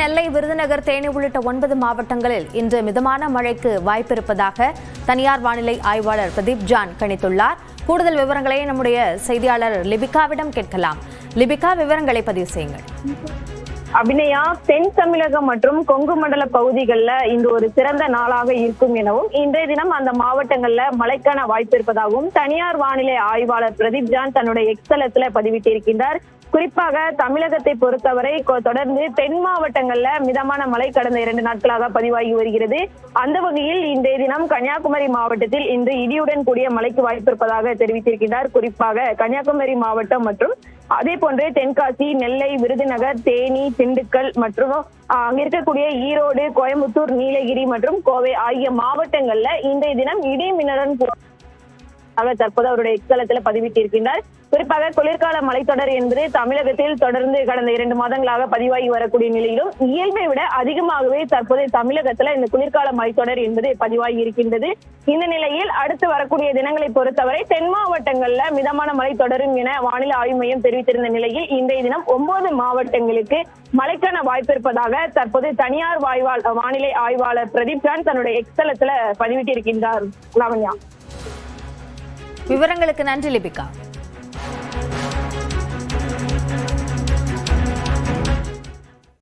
நெல்லை, விருதுநகர், தேனி உள்ளிட்ட 9 மாவட்டங்களில் இன்று மிதமான மழைக்கு வாய்ப்பிருப்பதாக தனியார் வானிலை ஆய்வாளர் பிரதீப் ஜான் கணித்துள்ளார். கூடுதல் விவரங்களை நம்முடைய செய்தியாளர் லிபிகாவிடம் கேட்கலாம். லிபிகா, விவரங்களை பதிவு செய்யுங்கள். அபிநயா, தென் தமிழகம் மற்றும் கொங்கு மண்டல பகுதிகளில் இன்று ஒரு சிறந்த நாளாக இருக்கும் எனவும் இன்றைய தினம் அந்த மாவட்டங்கள்ல மழைக்கான வாய்ப்பு இருப்பதாகவும் தனியார் வானிலை ஆய்வாளர் பிரதீப் ஜான் தன்னுடைய எக்ஸலத்துல பதிவிட்டிருக்கின்றார். குறிப்பாக தமிழகத்தை பொறுத்தவரை தொடர்ந்து தென் மாவட்டங்கள்ல மிதமான மழை கடந்த 2 நாட்களாக பதிவாகி வருகிறது. அந்த வகையில் இன்றைய தினம் கன்னியாகுமரி மாவட்டத்தில் இன்று இடியுடன் கூடிய மழைக்கு வாய்ப்பு இருப்பதாக தெரிவித்திருக்கிறார். குறிப்பாக கன்னியாகுமரி மாவட்டம் மற்றும் அதே போன்று தென்காசி, நெல்லை, விருதுநகர், தேனி, திண்டுக்கல் மற்றும் அங்க இருக்கக்கூடிய ஈரோடு, கோயம்புத்தூர், நீலகிரி மற்றும் கோவை ஆகிய மாவட்டங்கள்ல இன்றைய தினம் இடி மின்னலுடன் தற்போது அவருடைய எக்ஸலத்துல பதிவிட்டிருக்கின்றார். குறிப்பாக குளிர்கால மழைத்தொடர் என்பது தமிழகத்தில் தொடர்ந்து கடந்த 2 மாதங்களாக பதிவாகி வரக்கூடிய நிலையிலும் இயல்பை விட அதிகமாகவே தற்போது தமிழகத்துல இந்த குளிர்கால மழைத்தொடர் என்பது பதிவாகி இருக்கின்றது. இந்த நிலையில் அடுத்து வரக்கூடிய தினங்களை பொறுத்தவரை தென் மாவட்டங்கள்ல மிதமான மழை தொடரும் என வானிலை ஆய்வு மையம் தெரிவித்திருந்த நிலையில் இன்றைய தினம் 9 மாவட்டங்களுக்கு மழைக்கான வாய்ப்பு இருப்பதாக தற்போது தனியார் வானிலை ஆய்வாளர் பிரதீப் ஜான் தன்னுடைய எக்ஸலத்துல பதிவிட்டிருக்கின்றார். லாவண்யா, விவரங்களுக்கு நன்றி லிபிகா.